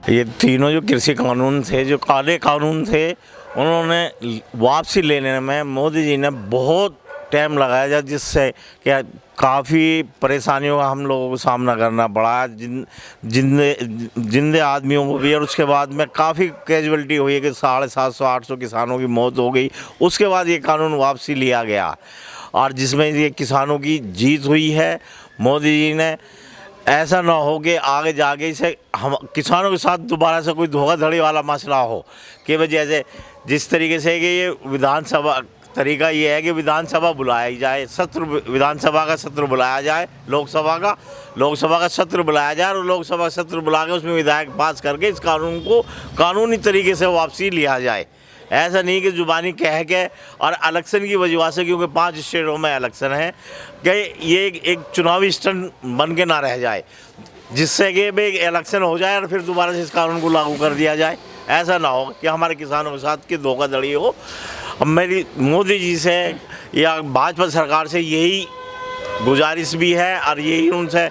ये तीनों जो कृषि कानून थे, जो काले कानून थे, उन्होंने वापसी लेने में मोदी जी ने बहुत टाइम लगाया, जिससे क्या काफ़ी परेशानियों का हम लोगों को सामना करना पड़ा, जिंदे आदमियों को भी। और उसके बाद में काफ़ी कैजुअलिटी हुई है कि 750-800 किसानों की मौत हो गई। उसके बाद ये कानून वापसी लिया गया और जिसमें ये किसानों की जीत हुई है। मोदी जी ने ऐसा ना हो कि आगे जाके इसे हम किसानों के साथ दोबारा से कोई धोखाधड़ी वाला मसला हो कि भाई जैसे जिस तरीके से कि ये विधानसभा तरीका ये है कि विधानसभा बुलाई जाए, विधानसभा का सत्र बुलाया जाए, लोकसभा का सत्र बुलाया जाए और लोकसभा सत्र बुला के उसमें विधायक पास करके इस कानून को कानूनी तरीके से वापसी लिया जाए। ऐसा नहीं कि ज़ुबानी कह के और इलेक्शन की वजह से, क्योंकि 5 स्टेटों में इलेक्शन है, कि ये एक चुनावी स्टंट बन के ना रह जाए, जिससे कि भाई इलेक्शन हो जाए और फिर दोबारा से इस कानून को लागू कर दिया जाए। ऐसा ना हो कि हमारे किसानों के साथ की धोखाधड़ी हो। अब मेरी मोदी जी से या भाजपा सरकार से यही गुजारिश भी है और यही उनसे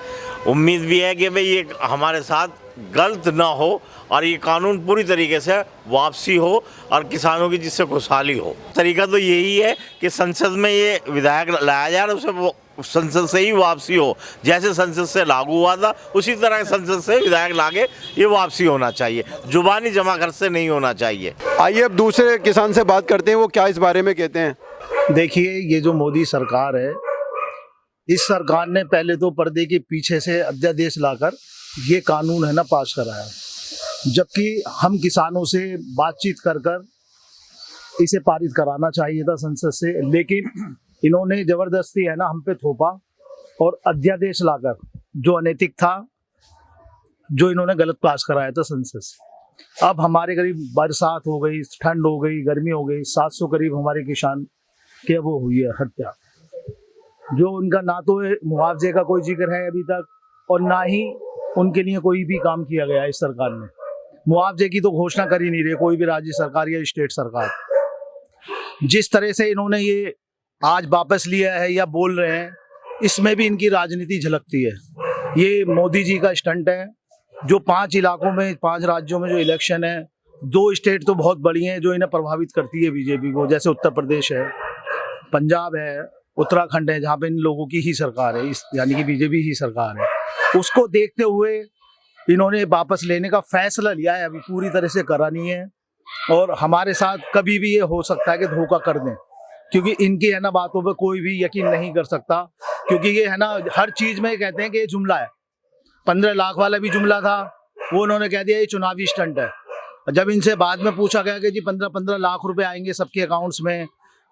उम्मीद भी है कि भाई ये हमारे साथ गलत ना हो और ये कानून पूरी तरीके से वापसी हो और किसानों की जिससे खुशहाली हो। तरीका तो यही है कि संसद में ये विधायक लाया जाए और उसे संसद से ही वापसी हो। जैसे संसद से लागू हुआ था उसी तरह संसद से विधायक लाके ये वापसी होना चाहिए, जुबानी जमा खर्च से नहीं होना चाहिए। आइए अब दूसरे किसान से बात करते हैं, वो क्या इस बारे में कहते हैं। देखिए, ये जो मोदी सरकार है, इस सरकार ने पहले तो पर्दे के पीछे से अध्यादेश लाकर ये कानून है ना पास कराया, जबकि हम किसानों से बातचीत कर कर इसे पारित कराना चाहिए था संसद से, लेकिन इन्होंने जबरदस्ती है ना हम पे थोपा और अध्यादेश लाकर, जो अनैतिक था, जो इन्होंने गलत पास कराया था संसद से। अब हमारे करीब बरसात हो गई, ठंड हो गई, गर्मी हो गई, 700 करीब हमारे किसान के वो हुई है हत्या, जो उनका ना तो मुआवजे का कोई जिक्र है अभी तक और ना ही उनके लिए कोई भी काम किया गया है। इस सरकार ने मुआवजे की तो घोषणा कर ही नहीं रही कोई भी राज्य सरकार या स्टेट सरकार। जिस तरह से इन्होंने ये आज वापस लिया है या बोल रहे हैं, इसमें भी इनकी राजनीति झलकती है। ये मोदी जी का स्टंट है। जो 5 इलाकों में, 5 राज्यों में जो इलेक्शन है, 2 स्टेट तो बहुत बड़ी हैं जो इन्हें प्रभावित करती है बीजेपी को, जैसे उत्तर प्रदेश है, पंजाब है, उत्तराखंड है, जहाँ पे इन लोगों की ही सरकार है, यानी कि बीजेपी ही सरकार है। उसको देखते हुए इन्होंने वापस लेने का फैसला लिया है। अभी पूरी तरह से करा नहीं है और हमारे साथ कभी भी ये हो सकता है कि धोखा कर दें, क्योंकि इनकी है ना बातों पे कोई भी यकीन नहीं कर सकता, क्योंकि ये है ना हर चीज़ में कहते हैं कि ये जुमला है। 15 लाख वाला भी जुमला था, वो उन्होंने कह दिया ये चुनावी स्टंट है। जब इनसे बाद में पूछा गया कि जी 15-15 लाख रुपए आएंगे सबके अकाउंट्स में,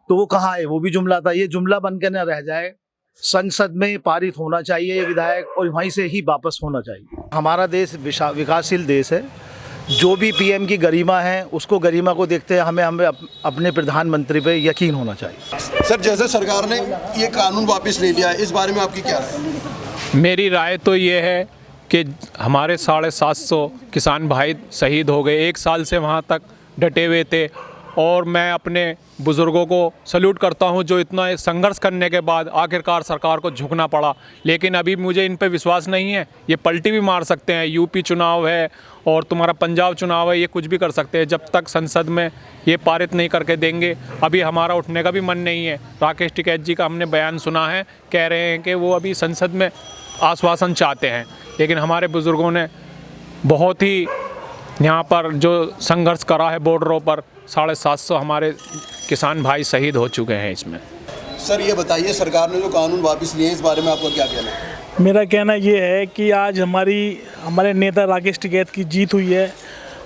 तो वो कहाँ है, वो भी जुमला था। ये जुमला बन के न रह जाए, संसद में पारित होना चाहिए ये विधायक और वहीं से ही वापस होना चाहिए। हमारा देश विकासशील देश है। जो भी पीएम की गरिमा है, उसको गरिमा को देखते हमें अपने प्रधानमंत्री पे यकीन होना चाहिए। सर, जैसे सरकार ने ये कानून वापस ले लिया है, इस बारे में आपकी क्या राय? मेरी राय तो ये है कि हमारे 750 किसान भाई शहीद हो गए, 1 साल से वहाँ तक डटे हुए थे और मैं अपने बुज़ुर्गों को सल्यूट करता हूं जो इतना संघर्ष करने के बाद आखिरकार सरकार को झुकना पड़ा। लेकिन अभी मुझे इन पे विश्वास नहीं है, ये पलटी भी मार सकते हैं। यूपी चुनाव है और तुम्हारा पंजाब चुनाव है, ये कुछ भी कर सकते हैं। जब तक संसद में ये पारित नहीं करके देंगे, अभी हमारा उठने का भी मन नहीं है। राकेश टिकैत जी का हमने बयान सुना है, कह रहे हैं कि वो अभी संसद में आश्वासन चाहते हैं, लेकिन हमारे बुज़ुर्गों ने बहुत ही यहाँ पर जो संघर्ष करा है बॉर्डरों पर, 750 हमारे किसान भाई शहीद हो चुके हैं इसमें। सर, ये बताइए, सरकार ने जो कानून वापस लिए इस बारे में आपका क्या कहना है? मेरा कहना ये है कि आज हमारे नेता राकेश टिकैत की जीत हुई है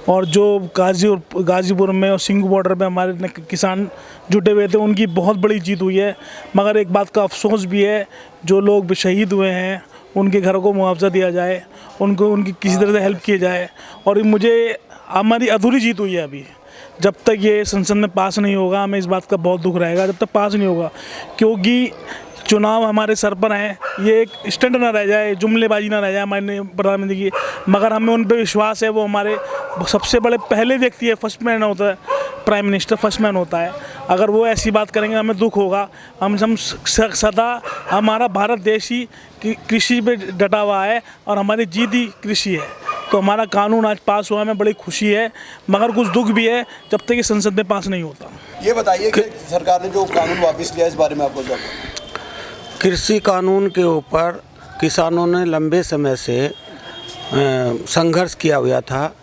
और जो गाजीपुर में और सिंघू बॉर्डर में हमारे किसान जुटे हुए थे, उनकी बहुत बड़ी जीत हुई है। मगर एक बात का अफसोस भी है, जो लोग शहीद हुए हैं उनके घरों को मुआवजा दिया जाए, उनकी किसी तरह से हेल्प की जाए। और हमारी अधूरी जीत हुई है अभी। जब तक ये संसद में पास नहीं होगा, हमें इस बात का बहुत दुख रहेगा जब तक पास नहीं होगा, क्योंकि चुनाव हमारे सर पर हैं। ये एक स्टंट ना रह जाए, जुमलेबाजी ना रह जाए हमारे प्रधानमंत्री की। मगर हमें उन पर विश्वास है, वो हमारे सबसे बड़े पहले व्यक्ति है, फर्स्ट मैन होता है, प्राइम मिनिस्टर फर्स्ट मैन होता है। अगर वो ऐसी बात करेंगे हमें दुख होगा। हम सदा, हमारा भारत देश ही कृषि पे डटा हुआ है और हमारी जीत ही कृषि है। तो हमारा कानून आज पास हुआ, हमें बड़ी खुशी है, मगर कुछ दुख भी है जब तक ये संसद में पास नहीं होता। ये बताइए कि सरकार ने जो कानून वापस लिया, इस बारे में आपको क्या लगता है? कृषि कानून के ऊपर किसानों ने लंबे समय से संघर्ष किया हुआ था।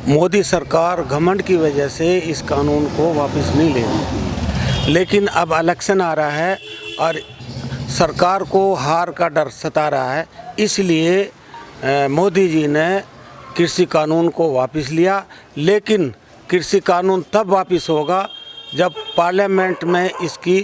मोदी सरकार घमंड की वजह से इस कानून को वापस नहीं ले रही थी, लेकिन अब इलेक्शन आ रहा है और सरकार को हार का डर सता रहा है, इसलिए मोदी जी ने कृषि कानून को वापस लिया। लेकिन कृषि कानून तब वापस होगा जब पार्लियामेंट में इसकी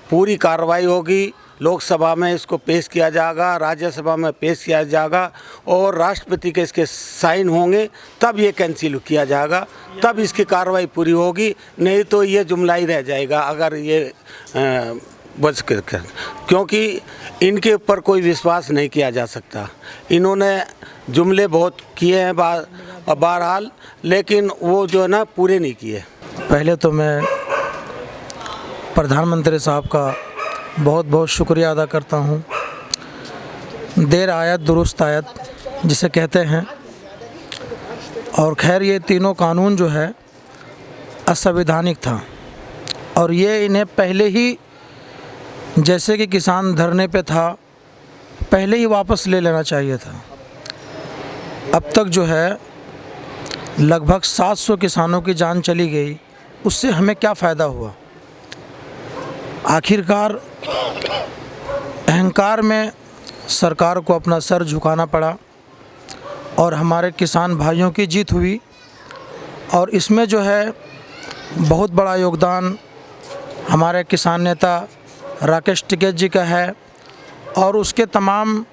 पूरी कार्रवाई होगी, लोकसभा में इसको पेश किया जाएगा, राज्यसभा में पेश किया जाएगा और राष्ट्रपति के इसके साइन होंगे, तब ये कैंसिल किया जाएगा, तब इसकी कार्रवाई पूरी होगी। नहीं तो ये जुमला ही रह जाएगा अगर ये बच कर, क्योंकि इनके ऊपर कोई विश्वास नहीं किया जा सकता। इन्होंने जुमले बहुत किए हैं बहरहाल, लेकिन वो जो है ना पूरे नहीं किए। पहले तो मैं प्रधानमंत्री साहब का बहुत बहुत शुक्रिया अदा करता हूँ। देर आयत दुरुस्त आयत जिसे कहते हैं, और खैर ये तीनों कानून जो है असंवैधानिक था और ये इन्हें पहले ही, जैसे कि किसान धरने पे था, पहले ही वापस ले लेना चाहिए था। अब तक जो है लगभग 700 किसानों की जान चली गई, उससे हमें क्या फ़ायदा हुआ? आखिरकार अहंकार में सरकार को अपना सर झुकाना पड़ा और हमारे किसान भाइयों की जीत हुई। और इसमें जो है बहुत बड़ा योगदान हमारे किसान नेता राकेश टिकैत जी का है और उसके तमाम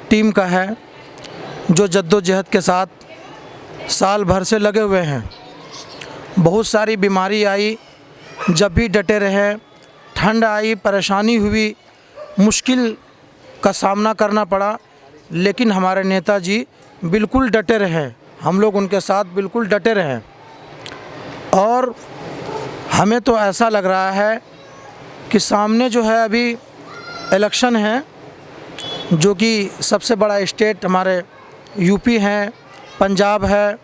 टीम का है, जो जद्दोजहद के साथ साल भर से लगे हुए हैं। बहुत सारी बीमारी आई, जब भी डटे रहे, ठंड आई, परेशानी हुई, मुश्किल का सामना करना पड़ा, लेकिन हमारे नेताजी बिल्कुल डटे रहे, हम लोग उनके साथ बिल्कुल डटे रहे। और हमें तो ऐसा लग रहा है कि सामने जो है अभी इलेक्शन है, जो कि सबसे बड़ा स्टेट हमारे यूपी है, पंजाब है।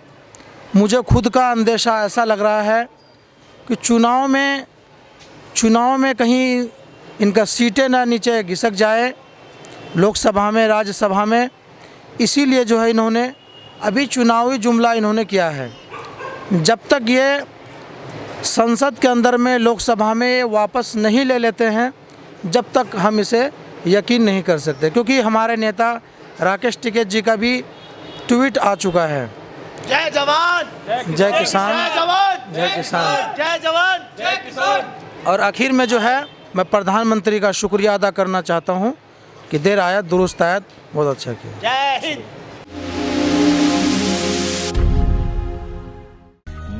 मुझे खुद का अंदेशा ऐसा लग रहा है कि चुनाव में कहीं इनका सीटें ना नीचे घिसक जाए लोकसभा में, राज्यसभा में। इसीलिए जो है इन्होंने अभी चुनावी जुमला इन्होंने किया है। जब तक ये संसद के अंदर में, लोकसभा में ये वापस नहीं ले लेते हैं, जब तक हम इसे यकीन नहीं कर सकते। क्योंकि हमारे नेता राकेश टिकैत जी का भी ट्वीट आ चुका है, जय जवान, जय किसान, जय किसान, जय जवान, जय किसान। और आखिर में जो है मैं प्रधानमंत्री का शुक्रिया अदा करना चाहता हूं कि देर आयत दुरुस्त आयत, बहुत अच्छा किया। जय हिंद।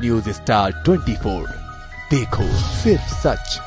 न्यूज़ स्टार 24, देखो सिर्फ सच।